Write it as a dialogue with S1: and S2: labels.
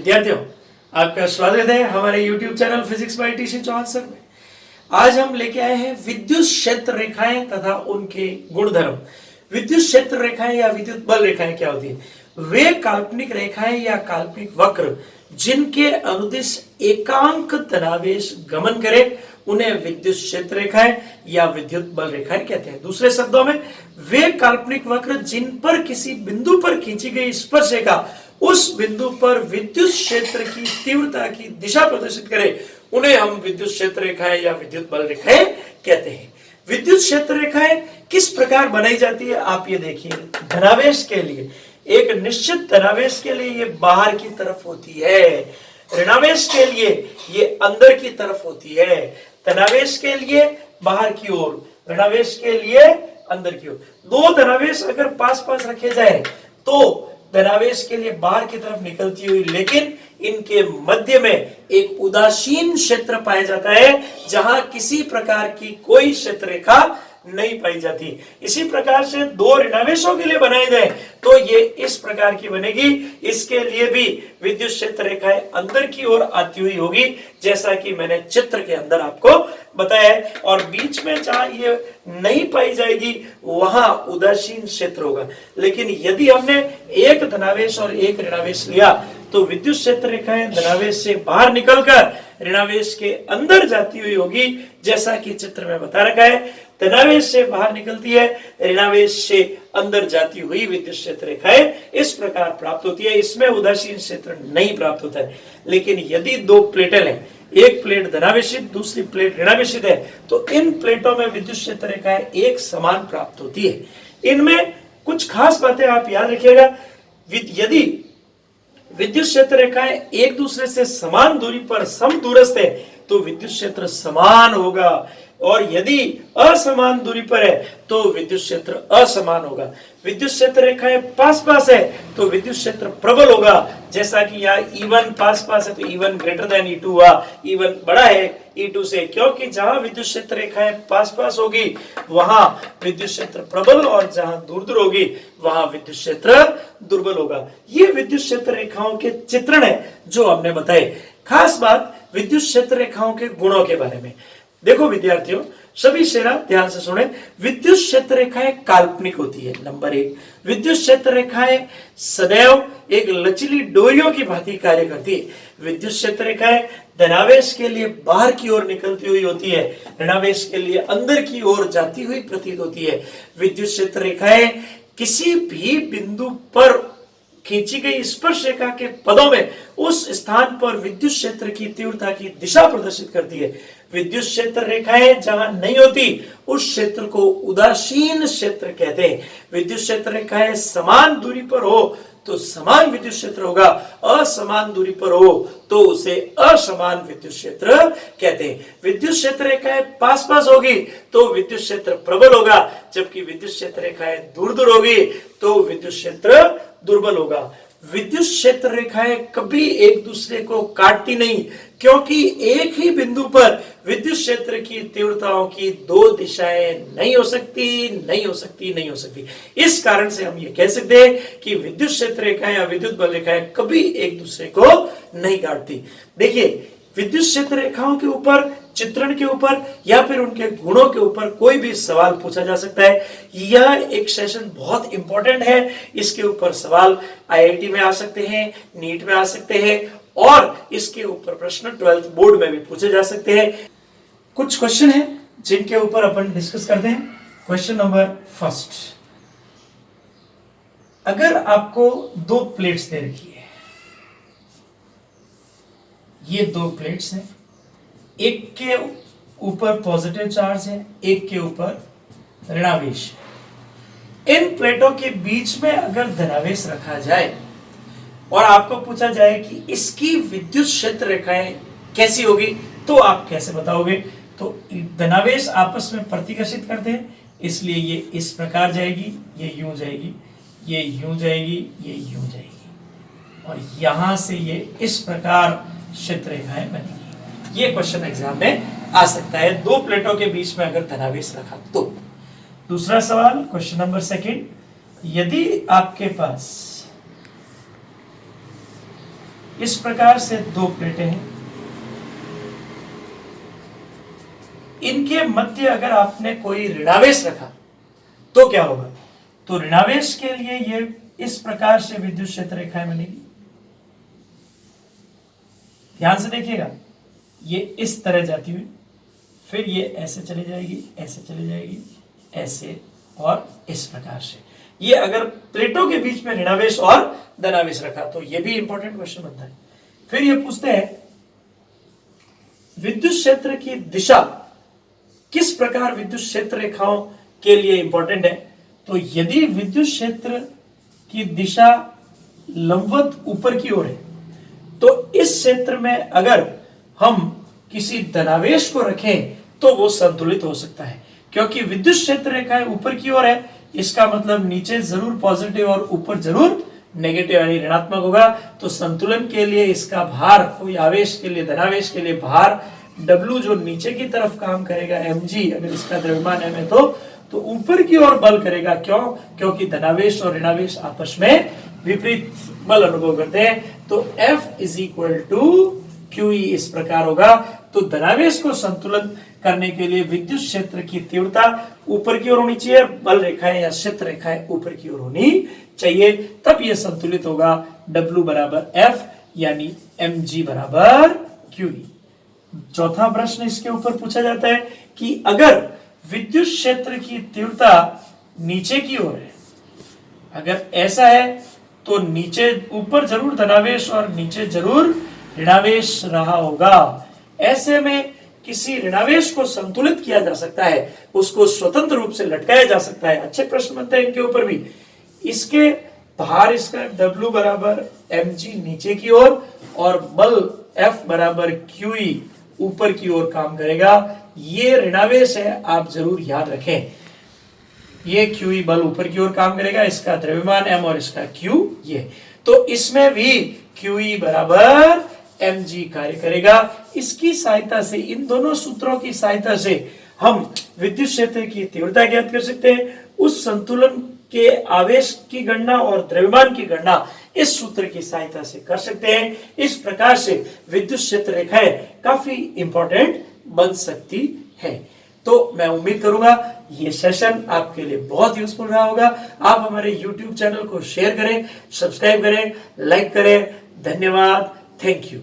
S1: विद्यार्थियों, आपका स्वागत है हमारे YouTube channel physics by TC Chauhan sir में। आज हम लेके आए हैं विद्युत क्षेत्र रेखाएं तथा उनके गुणधर्म। विद्युत क्षेत्र रेखाएं या विद्युत बल रेखाएं क्या होती है? वे काल्पनिक रेखाएं या काल्पनिक वक्र जिनके अनुदिश एकांक धनावेश गमन करे उन्हें विद्युत क्षेत्र रेखाएं या विद्युत बल रेखाएं कहते हैं। दूसरे शब्दों में, वे काल्पनिक वक्र जिन पर किसी बिंदु पर खींची गई स्पर्शरेखा उस बिंदु पर विद्युत क्षेत्र की तीव्रता की दिशा प्रदर्शित करे उन्हें हम विद्युत क्षेत्र रेखाएं या विद्युत बल रेखाएं कहते हैं। विद्युत क्षेत्र रेखाएं किस प्रकार बनाई जाती है आप ये देखिए। धनावेश के लिए, एक निश्चित धनावेश के लिए ये बाहर की तरफ होती है, ऋणावेश के लिए ये अंदर की तरफ होती है। धनावेश के लिए बाहर की ओर, ऋणावेश के लिए अंदर की ओर। दो धनावेश अगर पास पास रखे जाए तो धनावेश के लिए बाहर की तरफ निकलती हुई, लेकिन इनके मध्य में एक उदासीन क्षेत्र पाया जाता है जहां किसी प्रकार की कोई क्षेत्र रेखा नहीं पाई जाती। इसी प्रकार से दो ऋणावेशों के लिए बनाए जाए तो ये इस प्रकार की बनेगी। इसके लिए भी विद्युत क्षेत्र रेखाएं अंदर की ओर आती हुई होगी, जैसा कि मैंने चित्र के अंदर आपको बताया है। और बीच में जहां ये नहीं पाई जाएगी वहां उदासीन क्षेत्र होगा। लेकिन यदि हमने एक धनावेश और एक ऋणावेश लिया तो विद्युत क्षेत्र रेखाएं धनावेश से बाहर निकलकर ऋणावेश के अंदर जाती हुई होगी, जैसा कि चित्र में बता रखा है। धनावेश से बाहर निकलती है, ऋणावेश से अंदर जाती हुई विद्युत क्षेत्र रेखाएं इस प्रकार प्राप्त होती है। इसमें उदासीन क्षेत्र नहीं प्राप्त होता है। लेकिन यदि दो प्लेटें हैं, एक प्लेट धनावेशित दूसरी प्लेट ऋणावेशित है, तो इन प्लेटों में विद्युत क्षेत्र रेखाएं एक समान प्राप्त होती है। इनमें कुछ खास बातें आप याद रखिएगा। यदि विद्युत क्षेत्र रेखाएं एक दूसरे से समान दूरी पर समदूरस्थ है तो विद्युत क्षेत्र समान होगा, और यदि असमान दूरी पर है तो विद्युत क्षेत्र असमान होगा। विद्युत क्षेत्र रेखाएं पास पास है तो विद्युत क्षेत्र प्रबल होगा, जैसा कि यहाँ E1 पास पास है तो E1 ग्रेटर देन E2 हुआ, E1 बड़ा है E2 से, क्योंकि जहां विद्युत क्षेत्र रेखाएं पास पास होगी वहां विद्युत क्षेत्र प्रबल और जहां दूर दूर होगी वहां विद्युत क्षेत्र दुर्बल होगा। ये विद्युत क्षेत्र रेखाओं के चित्रण है जो हमने बताए। खास बात विद्युत क्षेत्र रेखाओं के गुणों के बारे में देखो विद्यार्थियों, सभी शेरा ध्यान से सुने। विद्युत क्षेत्र रेखाएं काल्पनिक होती है। नंबर एक, विद्युत क्षेत्र रेखाएं सदैव एक लचीली डोरियों की भांति कार्य करती है। विद्युत क्षेत्र रेखाएं धनावेश के लिए बाहर की ओर निकलती हुई होती है, ऋणावेश के लिए अंदर की ओर जाती हुई प्रतीत होती है। विद्युत क्षेत्र रेखाएं किसी भी बिंदु पर खींची गई स्पर्श रेखा के पदों में उस स्थान पर विद्युत क्षेत्र की तीव्रता की दिशा प्रदर्शित करती है। विद्युत क्षेत्र रेखाएं जहां नहीं होती उस क्षेत्र को उदासीन क्षेत्र कहते हैं। विद्युत क्षेत्र रेखाएं समान दूरी पर हो तो समान विद्युत क्षेत्र होगा, असमान दूरी पर हो तो उसे असमान विद्युत क्षेत्र कहते हैं। विद्युत क्षेत्र रेखाएं पास पास होगी तो विद्युत क्षेत्र प्रबल होगा, जबकि विद्युत क्षेत्र रेखाएं दूर दूर होगी तो विद्युत क्षेत्र दुर्बल होगा। विद्युत क्षेत्र रेखाएं कभी एक दूसरे को काटती नहीं, क्योंकि एक ही बिंदु पर विद्युत क्षेत्र की तीव्रताओं की दो दिशाएं नहीं हो सकती। इस कारण से हम ये कह सकते हैं कि विद्युत क्षेत्र रेखाएं या विद्युत बल रेखाएं कभी एक दूसरे को नहीं काटती। देखिए, विद्युत क्षेत्र रेखाओं के ऊपर, चित्रण के ऊपर या फिर उनके गुणों के ऊपर कोई भी सवाल पूछा जा सकता है। यह एक सेशन बहुत इंपॉर्टेंट है। इसके ऊपर सवाल IIT में आ सकते हैं, नीट में आ सकते हैं, और इसके ऊपर प्रश्न 12th बोर्ड में भी पूछे जा सकते हैं। कुछ क्वेश्चन हैं जिनके ऊपर अपन डिस्कस करते हैं। क्वेश्चन नंबर फर्स्ट, अगर आपको दो प्लेट्स दे रखी है, ये दो प्लेट्स हैं, एक के ऊपर पॉजिटिव चार्ज है, एक के ऊपर ऋणावेश। इन प्लेटों के बीच में अगर धनावेश रखा जाए और आपको पूछा जाए कि इसकी विद्युत क्षेत्र रेखाएं कैसी होगी तो आप कैसे बताओगे? तो धनावेश आपस में प्रतिकर्षित करते हैं, इसलिए ये इस प्रकार जाएगी, ये यूं जाएगी, ये यूं जाएगी, ये यूं जाएगी, और यहां से ये इस प्रकार क्षेत्र रेखाएं बनेगी। ये क्वेश्चन एग्जाम में आ सकता है, दो प्लेटों के बीच में अगर धनावेश रखा तो। दूसरा सवाल, क्वेश्चन नंबर सेकंड, यदि आपके पास इस प्रकार से दो प्लेटें हैं, इनके मध्य अगर आपने कोई ऋणावेश रखा तो क्या होगा? तो ऋणावेश के लिए ये इस प्रकार से विद्युत क्षेत्र रेखाएं बनेगी। ध्यान से देखिएगा, ये इस तरह जाती हुई, फिर ये ऐसे चली जाएगी, ऐसे चली जाएगी, ऐसे और इस प्रकार से। ये अगर प्लेटों के बीच में ऋणावेश और धनावेश रखा तो ये भी इंपॉर्टेंट क्वेश्चन बनता है। फिर ये पूछते हैं विद्युत क्षेत्र की दिशा किस प्रकार विद्युत क्षेत्र रेखाओं के लिए इंपॉर्टेंट है? तो यदि विद्युत क्षेत्र की दिशा लंबवत ऊपर की ओर है तो इस क्षेत्र में अगर हम किसी धनावेश को रखें तो वो संतुलित हो सकता है, क्योंकि विद्युत क्षेत्र रेखाएं ऊपर की ओर है, इसका मतलब नीचे जरूर पॉजिटिव और ऊपर जरूर नेगेटिव यानी ऋणात्मक होगा। तो संतुलन के लिए इसका भार, कोई आवेश के लिए, धनावेश के लिए भार W जो नीचे की तरफ काम करेगा mg, अगर इसका द्रव्यमान m है तो ऊपर की ओर बल करेगा। क्यों? क्योंकि धनावेश और ऋणावेश आपस में विपरीत बल अनुभव करते हैं। तो F is equal to QE इस प्रकार होगा। तो धनावेश को संतुलन करने के लिए विद्युत क्षेत्र की तीव्रता ऊपर की ओर होनी चाहिए, बल रेखाएं या क्षेत्र रेखाएं ऊपर की ओर होनी चाहिए, तब यह संतुलित होगा। W बराबर F यानी mg बराबर QE। चौथा प्रश्न इसके ऊपर पूछा जाता है कि अगर विद्युत क्षेत्र की तीव्रता नीचे की ओर है, अगर ऐसा है तो नीचे, ऊपर जरूर धनावेश और नीचे जरूर ऋणावेश रहा होगा। ऐसे में किसी ऋणावेश को संतुलित किया जा सकता है, उसको स्वतंत्र रूप से लटकाया जा सकता है। अच्छे प्रश्न बनते हैं इनके ऊपर भी। इसके भार इसका W बराबर mg नीचे की ओर और बल F बराबर QE ऊपर की ओर काम करेगा। ये ऋणावेश है, आप जरूर याद रखें। ये QE बल ऊपर की ओर काम करेगा, इसका द्रव्यमान m और इसका Q ये, तो इसमें भी QE बराबर mg कार्य करेगा। इसकी सहायता से, इन दोनों सूत्रों की सहायता से हम विद्युत क्षेत्र की तीव्रता ज्ञात कर सकते हैं। उस संतुलन के आवेश की गणना और द्रव्यमान की गणना इस सूत्र की सहायता से कर सकते हैं। इस प्रकार से विद्युत क्षेत्र रेखाएं काफी इंपॉर्टेंट बन सकती है। तो मैं उम्मीद करूंगा ये सेशन आपके लिए बहुत यूजफुल रहा होगा। आप हमारे YouTube चैनल को शेयर करें, सब्सक्राइब करें, लाइक करें। धन्यवाद, थैंक यू।